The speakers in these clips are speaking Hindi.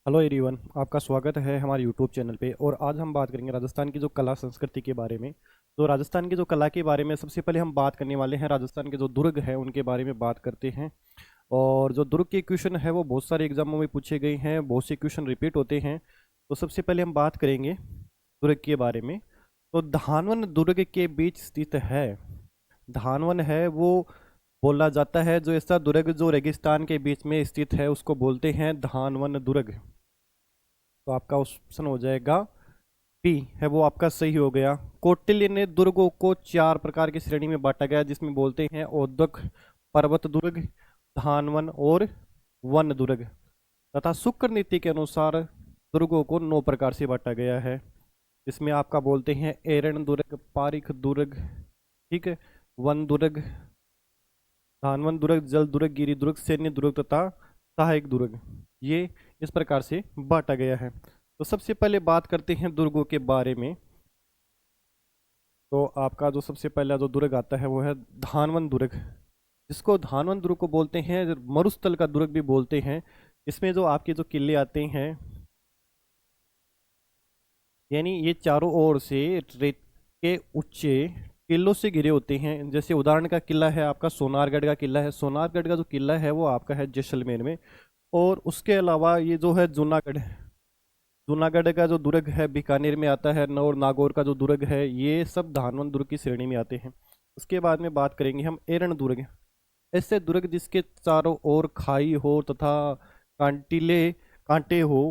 हेलो एवरीवन, आपका स्वागत है हमारे यूट्यूब चैनल पे। और आज हम बात करेंगे राजस्थान की जो कला संस्कृति के बारे में। तो राजस्थान की जो कला के बारे में सबसे पहले हम बात करने वाले हैं राजस्थान के जो दुर्ग है उनके बारे में बात करते हैं। और जो दुर्ग के क्वेश्चन है वो बहुत सारे एग्जामों में पूछे गए हैं, बहुत से क्वेश्चन रिपीट होते हैं। तो सबसे पहले हम बात करेंगे दुर्ग के बारे में। तो धानवन दुर्ग के बीच स्थित है। धानवन है वो बोला जाता है, जो ऐसा दुर्ग जो रेगिस्तान के बीच में स्थित है उसको बोलते हैं धानवन दुर्ग। तो आपका ऑप्शन हो जाएगा पी है वो आपका सही हो गया। कौटिल्य ने दुर्गों को चार प्रकार की श्रेणी में बांटा गया, जिसमें बोलते हैं औदक, पर्वत दुर्ग, धानवन और वन दुर्ग। तथा शुक्र नीति के अनुसार दुर्गों को 9 प्रकार से बांटा गया है। इसमें आपका बोलते हैं एरण दुर्ग, पारिख दुर्ग, ठीक है, वन दुर्ग, धानवन दुर्ग, जल दुर्ग, गिरी दुर्ग, सैन्य दुर्ग तथा सहायक दुर्ग। ये इस प्रकार से बांटा गया है। तो सबसे पहले बात करते हैं दुर्गों के बारे में। तो आपका जो सबसे पहला जो दुर्ग आता है वो है धानवन दुर्ग, जिसको धानवन दुर्ग को बोलते हैं, मरुस्थल का दुर्ग भी बोलते हैं। इसमें जो आपके जो किले आते हैं, यानी ये चारों ओर से रेत के ऊंचे किलों से घिरे होते हैं। जैसे उदाहरण का किला है आपका सोनारगढ़ का किला है। सोनारगढ़ का जो किला है वो आपका है जैसलमेर में। और उसके अलावा ये जो है जूनागढ़, जूनागढ़ का जो दुर्ग है बीकानेर में आता है। और नागौर का जो दुर्ग है, ये सब धानवन दुर्ग की श्रेणी में आते हैं। उसके बाद में बात करेंगे हम एरण दुर्ग। ऐसे दुर्ग जिसके चारों ओर खाई हो तथा कांटिले कांटे हो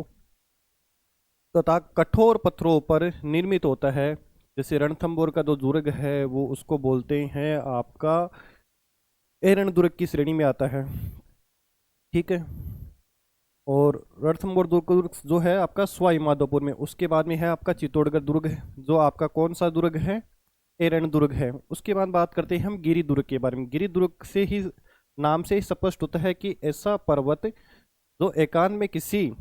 तथा कठोर पत्थरों पर निर्मित होता है। जैसे रणथंभौर का जो दुर्ग है वो उसको बोलते हैं आपका एरण दुर्ग की श्रेणी में आता है, ठीक है। और रणथंभौर दुर्ग जो है आपका सवाई माधोपुर में। उसके बाद में है आपका चित्तौड़गढ़ दुर्ग है, जो आपका कौन सा दुर्ग है, एरण दुर्ग है। उसके बाद बात करते हैं हम गिरी दुर्ग के बारे में। गिरी दुर्ग से ही नाम से ही स्पष्ट होता है कि ऐसा पर्वत जो एकांत में किसी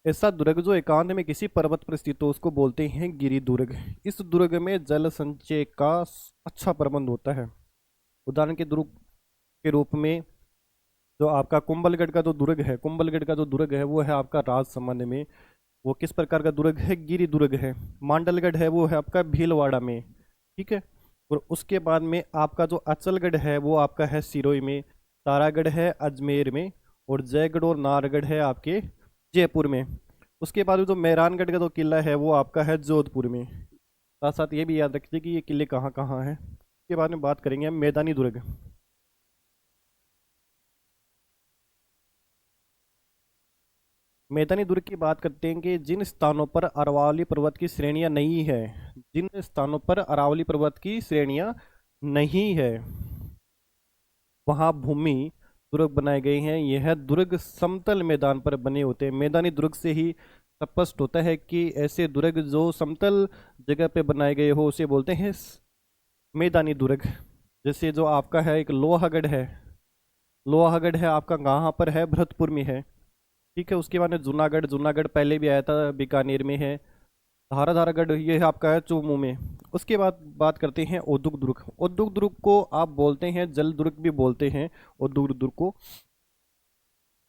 ऐसा दुर्ग जो एकांत में किसी पर्वत पर स्थित हो उसको बोलते हैं गिरी दुर्ग। इस दुर्ग में जल संचय का अच्छा प्रबंध होता है। उदाहरण के दुर्ग के रूप में जो आपका कुंभलगढ़ का जो दुर्ग है, कुंभलगढ़ का जो दुर्ग है वो है आपका राजसमंद में। वो किस प्रकार का दुर्ग है, गिरी दुर्ग है। मांडलगढ़ है वो है आपका भीलवाड़ा में, ठीक है। और उसके बाद में आपका जो अचलगढ़ है वो आपका है सिरोही में। तारागढ़ है अजमेर में। और जयगढ़ और नाहरगढ़ है आपके जयपुर में। उसके बाद में जो मेहरानगढ़ का जो किला है वो आपका है जोधपुर में। साथ साथ ये भी याद रखिए कि ये किले कहाँ कहाँ हैं। उसके बाद में बात करेंगे हम मैदानी दुर्ग। मैदानी दुर्ग की बात करते हैं कि जिन स्थानों पर अरावली पर्वत की श्रेणियां नहीं है, जिन स्थानों पर अरावली पर्वत की श्रेणियां नहीं है वहां भूमि दुर्ग बनाए गए हैं। यह दुर्ग समतल मैदान पर बने होते हैं। मैदानी दुर्ग से ही स्पष्ट होता है कि ऐसे दुर्ग जो समतल जगह पे बनाए गए हो उसे बोलते हैं मैदानी दुर्ग। जैसे जो आपका है एक लोहागढ़ है। लोहागढ़ है आपका कहाँ पर है, भरतपुर में है, ठीक है। उसके बाद में जूनागढ़, जूनागढ़ पहले भी आया था, बीकानेर में है। धारागढ़ ये है आपका है चूमू में। उसके बाद बात करते हैं औद्योगिक दुर्ग। औद्योगिक दुर्ग को आप बोलते हैं जल दुर्ग भी बोलते हैं। औद्योगिक दुर्ग को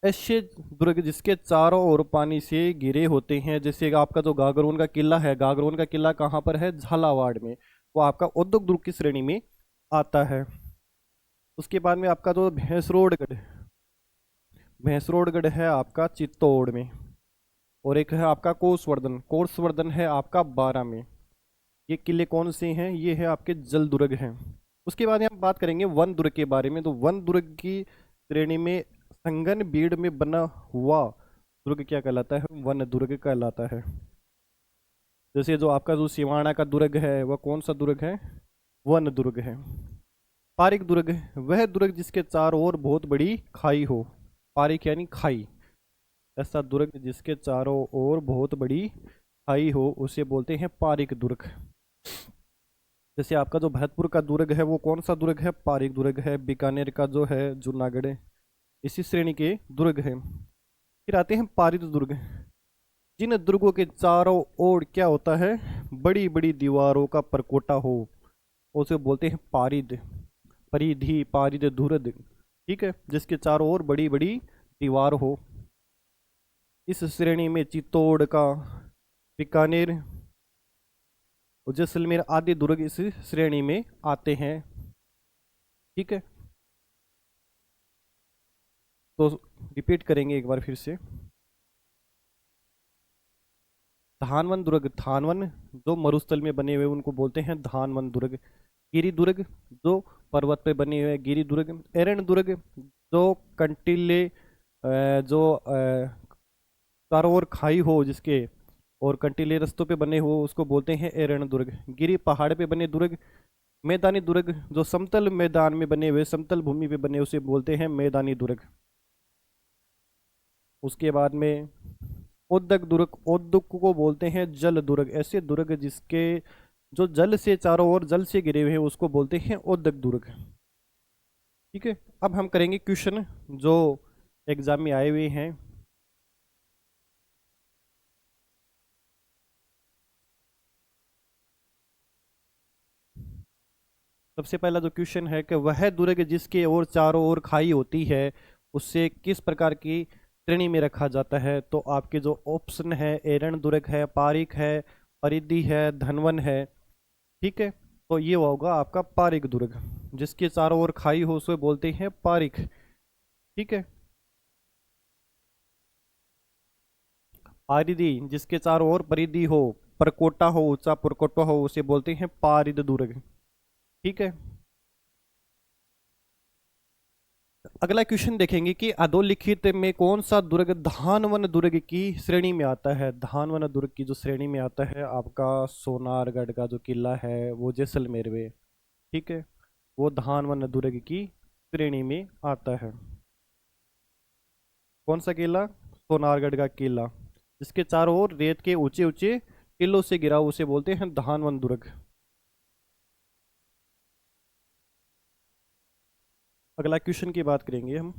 ऐसे दुर्ग जिसके चारों ओर पानी से घिरे होते हैं। जैसे आपका जो गागरोन का किला है, गागरोन का किला कहाँ पर है, झालावाड़ में। वो आपका औद्योगिक दुर्ग की श्रेणी में आता है। उसके बाद में आपका जो भैंसरोडगढ़, भैंसरोडगढ़ है आपका चित्तौड़ में। और एक है आपका कोसवर्धन, कोसवर्धन है आपका बारा में। ये किले कौन से हैं, ये है आपके जल दुर्ग हैं। उसके बाद हम बात करेंगे वन दुर्ग के बारे में। तो वन दुर्ग की श्रेणी में संगन बीड़ में बना हुआ दुर्ग क्या कहलाता है, वन दुर्ग कहलाता है। जैसे जो आपका जो सिवाना का दुर्ग है वह कौन सा दुर्ग है, वन दुर्ग है। पारिक दुर्ग, वह दुर्ग जिसके चारों ओर बहुत बड़ी खाई हो। पारिक यानी खाई। ऐसा दुर्ग जिसके चारों ओर बहुत बड़ी खाई हो उसे बोलते हैं पारिक दुर्ग। जैसे आपका जो भरतपुर का दुर्ग है वो कौन सा दुर्ग है, पारिक दुर्ग है। बीकानेर का जो है जूनागढ़ इसी श्रेणी के दुर्ग है। फिर आते हैं पारिद दुर्ग। जिन दुर्गों के चारों ओर क्या होता है, बड़ी बड़ी दीवारों का परकोटा हो उसे बोलते हैं पारिद। परिधि, पारिद, दुर्ग, ठीक है, जिसके चारों ओर बड़ी बड़ी दीवार हो। इस श्रेणी में चित्तौड़ का, बीकानेर और जैसलमेर आदि दुर्ग इस श्रेणी में आते हैं। ठीक है, तो रिपीट करेंगे एक बार फिर से। धानवन दुर्ग, धानवन जो मरुस्थल में बने हुए उनको बोलते हैं धानवन दुर्ग। गिरी दुर्ग जो पर्वत पे बने हुए गिरी दुर्ग। एरण दुर्ग जो कंटीले जो चारों ओर खाई हो जिसके और कंटीले रस्तों पे बने हो उसको बोलते हैं एरण दुर्ग। गिरी पहाड़ पे बने दुर्ग। मैदानी दुर्ग जो समतल मैदान में बने हुए समतल भूमि पे बने उसे बोलते हैं मैदानी दुर्ग। उसके बाद में उद्दक दुर्ग, उद्दक को बोलते हैं जल दुर्ग। ऐसे दुर्ग जिसके जो जल से चारों ओर जल से घिरे हुए हैं उसको बोलते हैं उद्दक दुर्ग। ठीक है, अब हम करेंगे क्वेश्चन जो एग्जाम में आए हुए हैं। सबसे पहला जो क्वेश्चन है कि वह दुर्ग जिसके ओर चारों ओर खाई होती है उससे किस प्रकार की श्रेणी में रखा जाता है। तो आपके जो ऑप्शन है एरण दुर्ग है, पारीक है, परिधि है, धनवन है। ठीक है, तो ये होगा आपका पारीक दुर्ग। जिसके चारों ओर खाई हो उसे बोलते हैं पारीक। ठीक है, पारिधि जिसके चारों ओर परिधि हो, परकोटा हो, ऊंचा परकोटा हो उसे बोलते हैं पारिद दुर्ग। ठीक है, अगला क्वेश्चन देखेंगे कि अधोलिखित में कौन सा दुर्ग धानवन दुर्ग की श्रेणी में आता है। धानवन दुर्ग की जो श्रेणी में आता है आपका सोनारगढ़ का जो किला है वो जैसलमेर में। ठीक है, वो धानवन दुर्ग की श्रेणी में आता है। कौन सा किला? सोनारगढ़ का किला जिसके चारों ओर रेत के ऊंचे ऊंचे टीलों से घिरा उसे बोलते हैं धानवन दुर्ग। अगला क्वेश्चन की बात करेंगे हम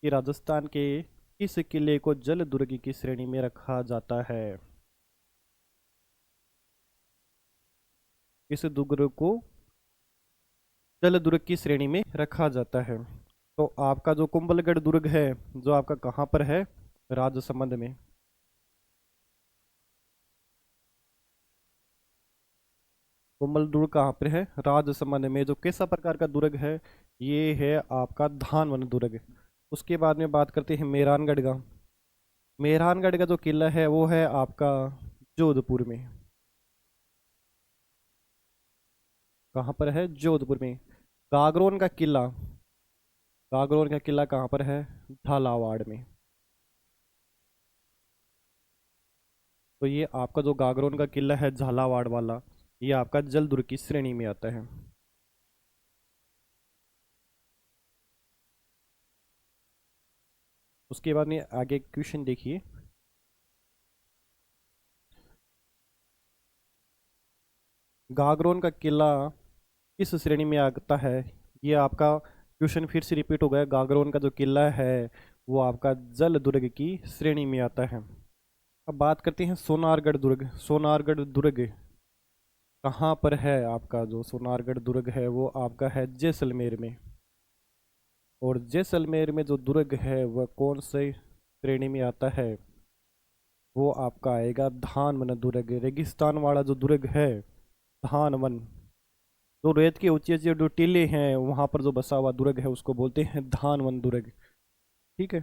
कि राजस्थान के किस किले को जल दुर्ग की श्रेणी में रखा जाता है। इस दुर्ग को जल दुर्ग की श्रेणी में रखा जाता है। तो आपका जो कुंभलगढ़ दुर्ग है जो आपका कहाँ पर है? राजसमंद में। कुंभल दुर्ग कहाँ पर है? राजसमंद में। जो कैसा प्रकार का दुर्ग है? ये है आपका धानवन दुर्ग। उसके बाद में बात करते हैं मेहरानगढ़ का। मेहरानगढ़ का जो किला है वो है आपका जोधपुर में। कहाँ पर है? जोधपुर में। गागरोन का किला, गागरोन का किला कहाँ पर है? झालावाड़ में। तो ये आपका जो गागरोन का किला है झालावाड़ वाला ये आपका जल दुर्ग की श्रेणी में आता है। उसके बाद में आगे क्वेश्चन देखिए। गागरोन का किला किस श्रेणी में आता है? ये आपका क्वेश्चन फिर से रिपीट हो गया। गागरोन का जो किला है वो आपका जल दुर्ग की श्रेणी में आता है। अब बात करते हैं सोनारगढ़ दुर्ग। सोनारगढ़ दुर्ग कहाँ पर है? आपका जो सोनारगढ़ दुर्ग है वो आपका है जैसलमेर में। और जैसलमेर में जो दुर्ग है वह कौन से श्रेणी में आता है? वो आपका आएगा धानवन दुर्ग। रेगिस्तान वाला जो दुर्ग है धानवन, जो रेत के ऊंचे ऊंचे जो टीले हैं वहां पर जो बसा हुआ दुर्ग है उसको बोलते हैं धानवन दुर्ग। ठीक है,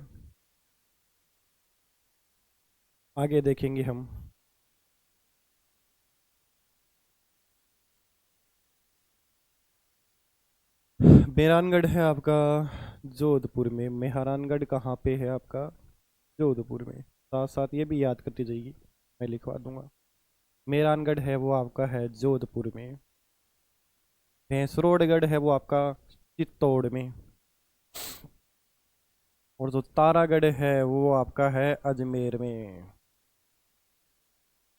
आगे देखेंगे हम। मेहरानगढ़ है आपका जोधपुर में। मेहरानगढ़ कहाँ पे है आपका? जोधपुर में। साथ साथ ये भी याद करती जाइए, मैं लिखवा दूंगा। मेहरानगढ़ है वो आपका है जोधपुर में। भैंसरोडगढ़ है वो आपका चित्तौड़ में। और जो तारागढ़ है वो आपका है अजमेर में।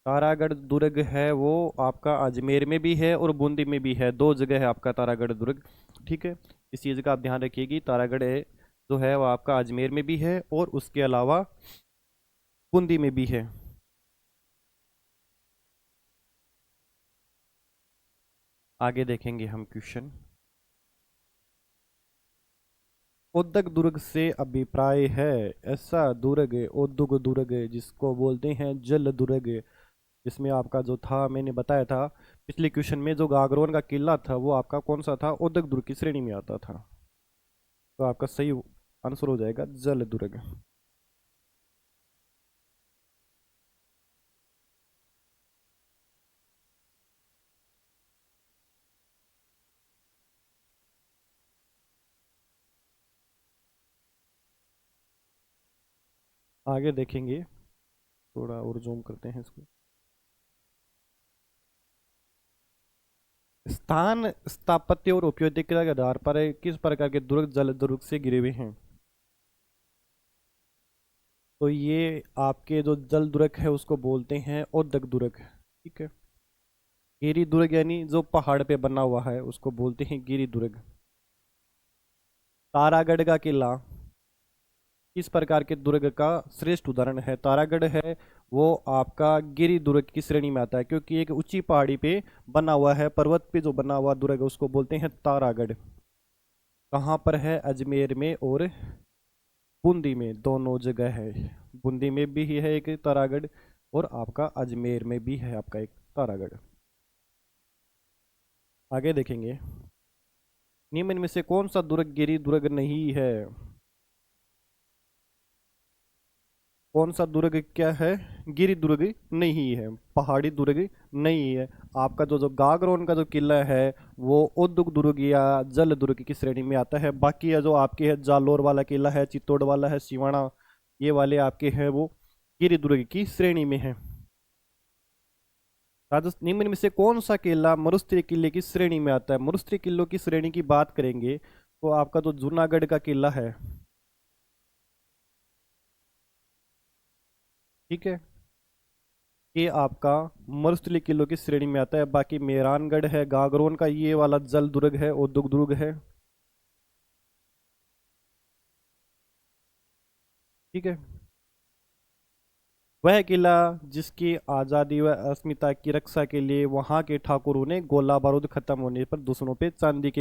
तारागढ़ दुर्ग है वो आपका अजमेर में भी है और बूंदी में भी है। दो जगह है आपका तारागढ़ दुर्ग। ठीक है, इस चीज़ का आप ध्यान रखिएगी। तारागढ़ है जो है वो आपका अजमेर में भी है और उसके अलावा बूंदी में भी है। आगे देखेंगे हम क्वेश्चन। उद्दक दुर्ग से अभिप्राय है ऐसा दुर्ग, उद्दुग दुर्ग जिसको बोलते हैं जल दुर्ग। जिसमें आपका जो था मैंने बताया था पिछले क्वेश्चन में, जो गागरोन का किला था वो आपका कौन सा था, उद्दक दुर्ग की श्रेणी में आता था। तो आपका सही आंसर हो जाएगा जल दुर्ग। आगे देखेंगे, थोड़ा और जूम करते हैं इसको। स्थान, स्थापत्य और उपयोगिता के आधार पर किस प्रकार के दुर्ग जल दुर्ग से घिरे हुए हैं। तो ये आपके जो जल दुर्ग है उसको बोलते हैं उद्दक दुर्ग। ठीक है। गिरी दुर्ग यानी जो पहाड़ पे बना हुआ है उसको बोलते हैं गिरी दुर्ग। तारागढ़ का किला किस प्रकार के दुर्ग का श्रेष्ठ उदाहरण है। तारागढ़ है वो आपका गिरी दुर्ग की श्रेणी में आता है, क्योंकि एक ऊंची पहाड़ी पे बना हुआ है, पर्वत पे जो बना हुआ दुर्ग है उसको बोलते हैं तारागढ़। कहाँ पर है, अजमेर में और बूंदी में, दोनों जगह है। बूंदी में भी है एक तारागढ़ और आपका अजमेर में भी है आपका एक तारागढ़। आगे देखेंगे, निम्न में से कौन सा दुर्ग गिरी दुर्ग नहीं है। कौन सा दुर्ग क्या है, गिरी दुर्ग नहीं है, पहाड़ी दुर्ग नहीं है। आपका जो जो गागरोन का जो किला है वो उद्दुग दुर्ग या जल दुर्ग की श्रेणी में आता है। बाकी ये जो आपके है जालोर वाला किला है, चित्तौड़ वाला है, सिवाना, ये वाले आपके हैं वो गिरी दुर्ग की श्रेणी में है। राजस्थान, निम्न में से कौन सा किला मरुस्थलीय किले की श्रेणी में आता है। मरुस्थलीय किलों की श्रेणी की बात करेंगे तो आपका जो जूनागढ़ का किला है, ठीक है, ये आपका मरुस्थलीय किलों की श्रेणी में आता है। बाकी मेहरानगढ़ है, गागरोन का ये वाला जल दुर्ग है, उद्योग दुर्ग है। ठीक है। वह किला जिसकी आज़ादी व अस्मिता की रक्षा के लिए वहां के ठाकुरों ने गोला बारूद खत्म होने पर दुश्मनों पे चांदी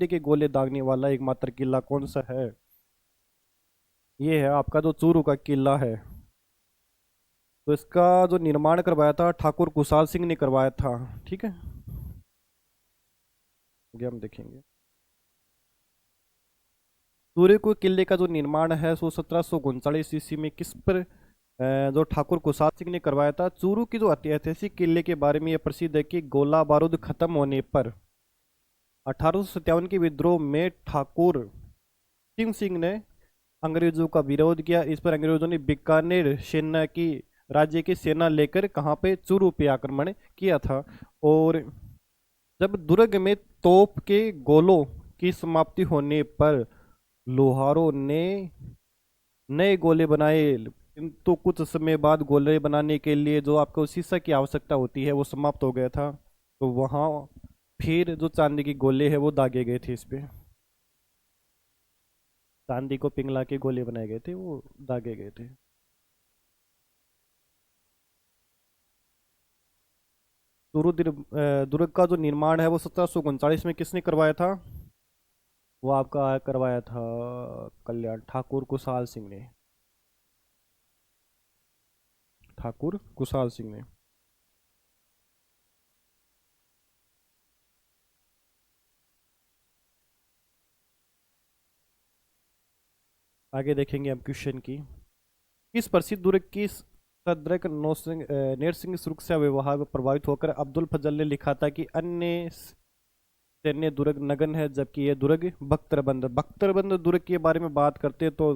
के गोले दागने वाला एकमात्र किला कौन सा है। ये है आपका जो चूरू का किला है। तो इसका जो निर्माण करवाया था ठाकुर कुशाल सिंह ने करवाया था। ठीक है। आगे हम देखेंगे, सूर्य को किले का जो निर्माण है सो 1739 ईस्वी में किस पर जो ठाकुर कुसाद सिंह ने करवाया था। चूरू की जो ऐतिहासिक किले के बारे में यह प्रसिद्ध है कि गोला बारूद खत्म होने पर 1857 के विद्रोह में ठाकुर सिंह सिंह ने अंग्रेजों का विरोध किया। इस पर अंग्रेजों ने बीकानेर सेना की राज्य की सेना लेकर कहाँ पे, चूरू पे आक्रमण किया था। और जब दुर्ग में तोप के गोलों की समाप्ति होने पर लोहारों ने नए गोले बनाए, किंतु कुछ समय बाद गोले बनाने के लिए जो आपको शीशा की आवश्यकता होती है वो समाप्त हो गया था। तो वहाँ फिर जो चांदी के गोले हैं वो दागे गए थे इस पे। चांदी को पिघला के गोले बनाए गए थे, वो दागे गए थे। दुर्ग का जो निर्माण है वो 1739 में किसने करवाया था। वो आपका करवाया था कल्याण ठाकुर कुशाल सिंह ने। ठाकुर कुशाल सिंह ने। आगे देखेंगे हम क्वेश्चन की, किस प्रसिद्ध दुर्ग की सदरक नरसिंह सुरक्षा व्यवहार में प्रभावित होकर अब्दुल फजल ने लिखा था कि अन्य सैन्य दुर्ग नगन है जबकि ये दुर्ग बख्तरबंद। बख्तरबंद दुर्ग के बारे में बात करते हैं तो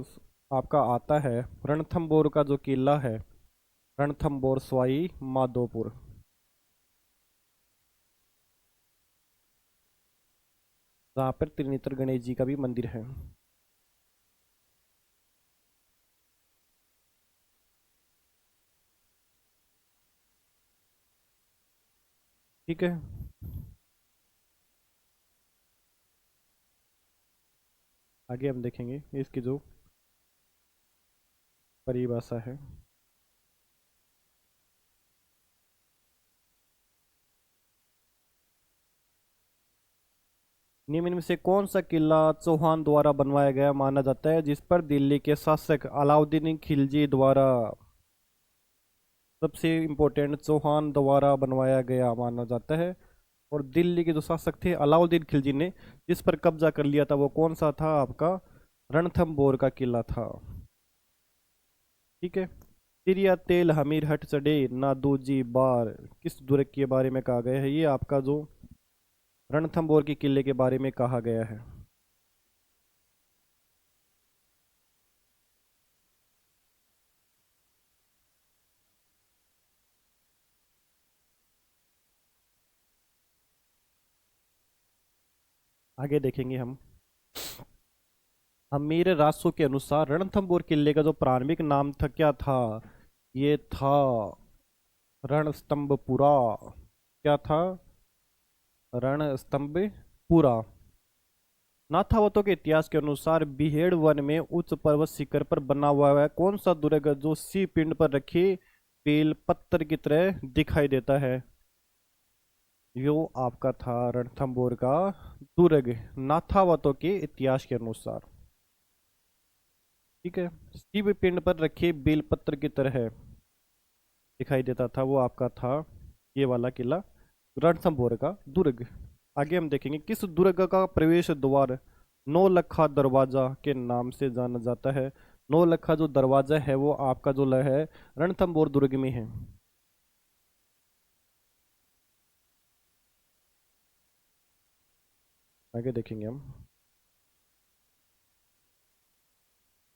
आपका आता है रणथंबोर का जो किला है, रणथंबोर सवाई माधोपुर। जहाँ पर त्रिनेत्र गणेश जी का भी मंदिर है। ठीक है। आगे हम देखेंगे इसकी जो परिभाषा है। निम्न में से कौन सा किला चौहान द्वारा बनवाया गया माना जाता है, जिस पर दिल्ली के शासक अलाउद्दीन खिलजी द्वारा, सबसे इम्पोर्टेंट, चौहान द्वारा बनवाया गया माना जाता है। और दिल्ली के जो शासक थे अलाउद्दीन खिलजी ने जिस पर कब्जा कर लिया था वो कौन सा था आपका, रणथंभौर का किला था। ठीक है। तिरिया तेल हमीर हट चढ़े ना दूजी बार, किस दुर्ग के बारे में कहा गया है, ये आपका जो रणथंभौर के किले के बारे में कहा गया है। आगे देखेंगे हम। हमीर रासो के अनुसार रणथंभौर किले का जो प्रारंभिक नाम था क्या था, ये था रणस्तंभपुरा। क्या था, रणस्तंभपुरा। नाथावतों के इतिहास के अनुसार बिहेड़ वन में उच्च पर्वत शिखर पर बना हुआ है कौन सा दुर्ग जो सी पिंड पर रखी बेल पत्थर की तरह दिखाई देता है, यो आपका था रणथंभौर का दुर्ग नाथावतों के इतिहास के अनुसार। ठीक है। शिव पिंड पर रखे बेलपत्र की तरह दिखाई देता था, वो आपका था ये वाला किला रणथंभौर का दुर्ग। आगे हम देखेंगे किस दुर्ग का प्रवेश द्वार नौलखा दरवाजा के नाम से जाना जाता है। नौलखा जो दरवाजा है वो आपका जो है रणथंभौर दुर्ग में है। आगे देखेंगे हम।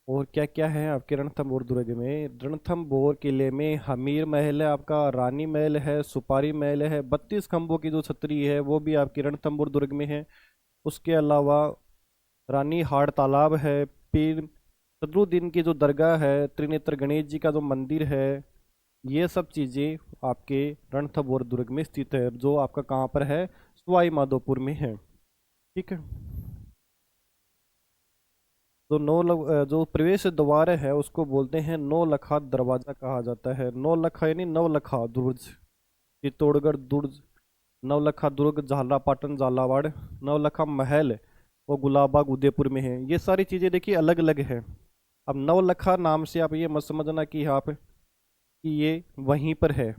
और क्या क्या है आपके रणथंभौर दुर्ग में, रणथंभौर किले में हमीर महल है आपका, रानी महल है, सुपारी महल है, 32 खंभों की जो छतरी है वो भी आपकी रणथंभौर दुर्ग में है। उसके अलावा रानी हाड़ तालाब है, पीर सदरुद्दीन की जो दरगाह है, त्रिनेत्र गणेश जी का जो मंदिर है, ये सब चीज़ें आपके रणथंभौर दुर्ग में स्थित है, जो आपका कहाँ पर है, सवाई माधोपुर में है। ठीक है। तो जो प्रवेश द्वार है उसको बोलते हैं नौलखा दरवाजा कहा जाता है। नौलखा यानी नवलखा दुर्ग, चित्तौड़गढ़ दुर्ग, नवलखा दुर्ग झालरापाटन झालावाड़, नवलखा महल वो गुलाबबाग उदयपुर में है। ये सारी चीज़ें देखिए अलग अलग है। अब नवलखा नाम से आप ये मत समझना कि आप कि ये वहीं पर है।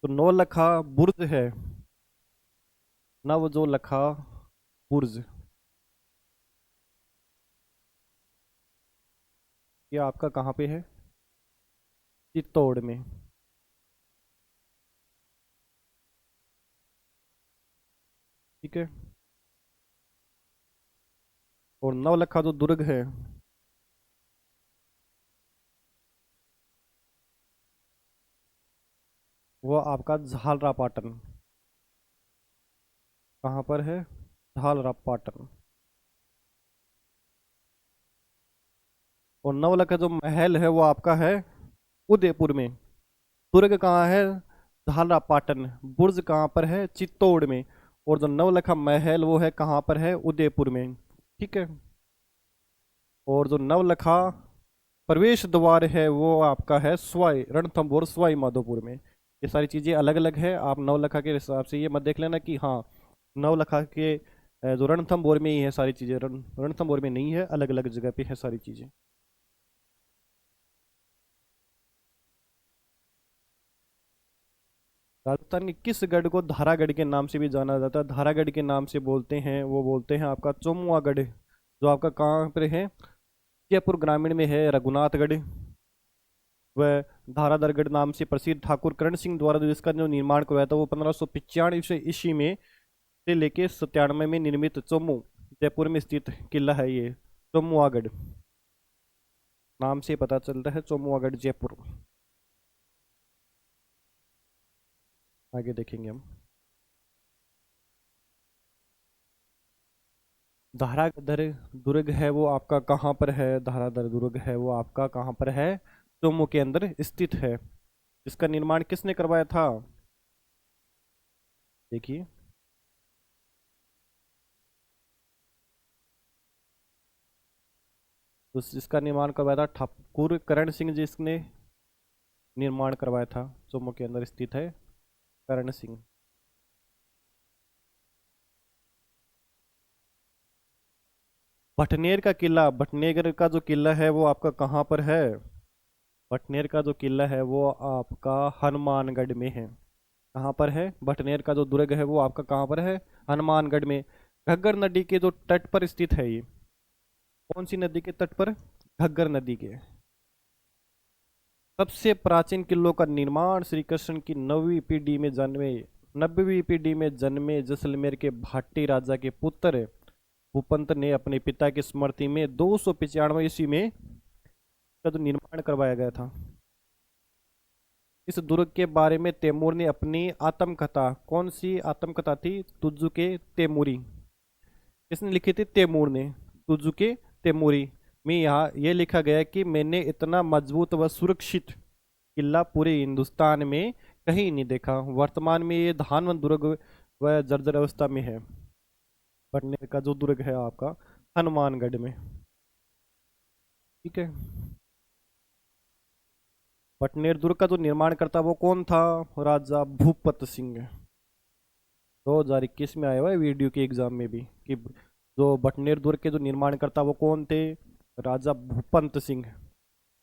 तो नौलखा बुर्ज है, नव जो लखा बुर्ज, ये आपका कहाँ पे है, चित्तौड़ में। ठीक है। और नवलखा जो दुर्ग है वो आपका झालरापाटन, कहाँ पर है, झालरापाटन। और नवलखा जो महल है वो आपका है उदयपुर में। दुर्ग कहाँ है, झालरापाटन। बुर्ज कहाँ पर है, चित्तौड़ में। और जो नवलखा महल वो है कहाँ पर है, उदयपुर में। ठीक है। और जो नवलखा प्रवेश द्वार है वो आपका है सवाई रणथंभौर सवाई माधोपुर में। ये सारी चीज़ें अलग अलग है, आप नवलखा के हिसाब से ये मत देख लेना कि हाँ नवलखा के जो रणथंभौर में ही है सारी चीज़ें, रणथंभौर में नहीं है, अलग अलग जगह पे है सारी चीज़ें। राजस्थान के किस गढ़ को धारागढ़ के नाम से भी जाना जाता है, धारागढ़ के नाम से बोलते हैं, वो बोलते हैं आपका चोमुआगढ़, जो आपका कहाँ पर है, जयपुर ग्रामीण में है रघुनाथगढ़। वह धाराधरगढ़ नाम से प्रसिद्ध ठाकुर करण सिंह द्वारा जो इसका जो निर्माण करवाया था वो 1595 ईस्वी में से लेके 97 में निर्मित चोमू जयपुर में स्थित किला है ये चोमुआगढ़, नाम से पता चलता है चोमुआगढ़ जयपुर। आगे देखेंगे हम। धाराधर दुर्ग है वो आपका कहाँ पर है, धाराधर दुर्ग है वो आपका कहाँ पर है, चोमू के अंदर स्थित है। इसका निर्माण किसने करवाया था, देखिए। तो इसका निर्माण करवाया था ठाकुर करण सिंह जी, इसने निर्माण करवाया था, चोमू के अंदर स्थित है करण सिंह। भटनेर का किला, भटनेर का जो किला है वो आपका कहाँ पर है? भटनेर का जो किला है वो आपका हनुमानगढ़ में है। कहाँ पर है? भटनेर का जो दुर्ग है वो आपका कहाँ पर है? हनुमानगढ़ में। घग्गर नदी के जो तट पर स्थित है ये। कौन सी नदी के तट पर? घग्गर नदी के। सबसे प्राचीन किलों का निर्माण श्री कृष्ण की 9वीं पीढ़ी में जन्मे जैसलमेर के भाटी राजा के पुत्र भूपंत ने अपने पिता की स्मृति में 295 ईस्वी में का जो निर्माण करवाया गया था। इस दुर्ग के बारे में तैमूर ने अपनी आत्मकथा, कौन सी आत्मकथा थी? तुजुके तैमूरी। किसने लिखी थी? तैमूर ने। तुजुके तैमूरी में यहाँ ये लिखा गया है कि मैंने इतना मजबूत व सुरक्षित किला पूरे हिंदुस्तान में कहीं नहीं देखा। वर्तमान में ये धानवंत दुर्ग व जर्जर अवस्था में है। पटने का जो दुर्ग है आपका हनुमानगढ़ में। ठीक है। पटनेर दुर्ग का जो निर्माण करता वो कौन था? राजा भूपत सिंह। 2021 में आया हुआ है वीडियो के एग्जाम में भी कि जो बटनेर दुर्ग के जो निर्माण करता वो कौन थे? राजा भूपंत सिंह।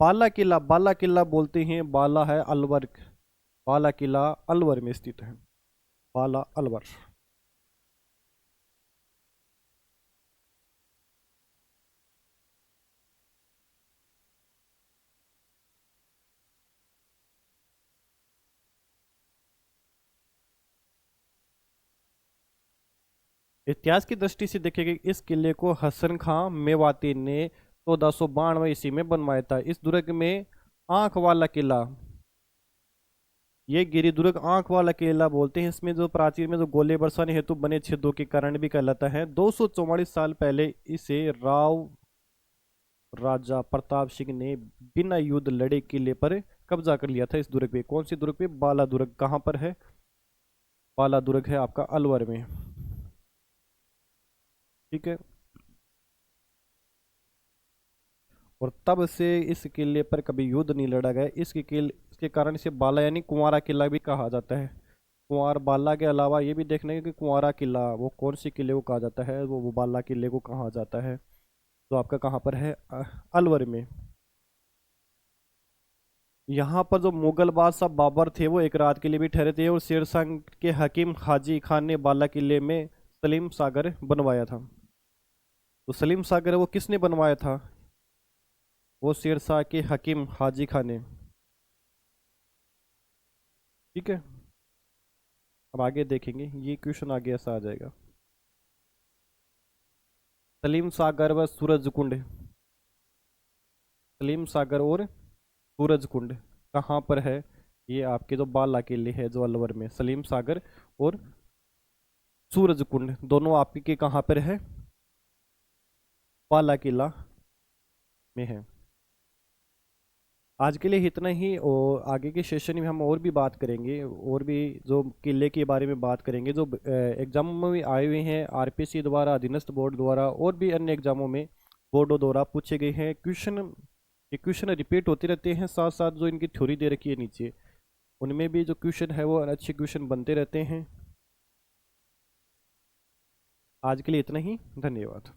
बाला किला, बाला किला बोलते हैं, बाला है अलवर। बाला किला अलवर में स्थित है। बाला अलवर। इतिहास की दृष्टि से देखेंगे इस किले को हसन खां मेवाती ने 1492 ईस्वी में बनवाया था। इस दुर्ग में आंख वाला किला, ये गिरी दुर्ग आंख वाला किला बोलते हैं। इसमें जो प्राचीन में जो गोले बरसाने हेतु बने छेदों के कारण भी कहलाता है। 244 साल पहले इसे राव राजा प्रताप सिंह ने बिना युद्ध लड़े किले पर कब्जा कर लिया था। इस दुर्ग पे, कौन सी दुर्ग पे? बाला दुर्ग। कहाँ पर है? बाला दुर्ग है आपका अलवर में। ठीक है। और तब से इस किले पर कभी युद्ध नहीं लड़ा गया। इसके कारण इसे बाला यानी कुंवारा किला भी कहा जाता है। कुंवार बाला के अलावा ये भी देखने कि कुंवारा किला वो कौन सी किले को कहा जाता है, वो बाला किले को कहा जाता है। तो आपका कहाँ पर है? अलवर में। यहाँ पर जो मुगल बादशाह बाबर थे वो एक रात के लिए भी ठहरे थे, और शेरशाह के हकीम हाजी खान ने बाला किले में सलीम सागर बनवाया था। तो सलीम सागर वो किसने बनवाया था? वो शेरशाह के हकीम हाजी खान ने। ठीक है। अब आगे देखेंगे, ये क्वेश्चन आगे ऐसा आ जाएगा। सलीम सागर व सूरज कुंड। सलीम सागर और सूरज कुंड कहाँ पर है? ये आपके जो बाला किले है जो अलवर में, सलीम सागर और सूरज कुंड दोनों आपके के कहाँ पर है? बाला किला में है। आज के लिए इतना ही, और आगे के सेशन में हम और भी बात करेंगे, और भी जो किले के बारे में बात करेंगे जो एग्जाम में भी आए हुए हैं आरपीसी द्वारा, अधीनस्थ बोर्ड द्वारा, और भी अन्य एग्जामों में बोर्डों द्वारा पूछे गए हैं क्वेश्चन। ये क्वेश्चन रिपीट होते रहते हैं, साथ साथ जो इनकी थ्योरी दे रखी है नीचे उनमें भी जो क्वेश्चन है वो अच्छे क्वेश्चन बनते रहते हैं। आज के लिए इतना ही, धन्यवाद।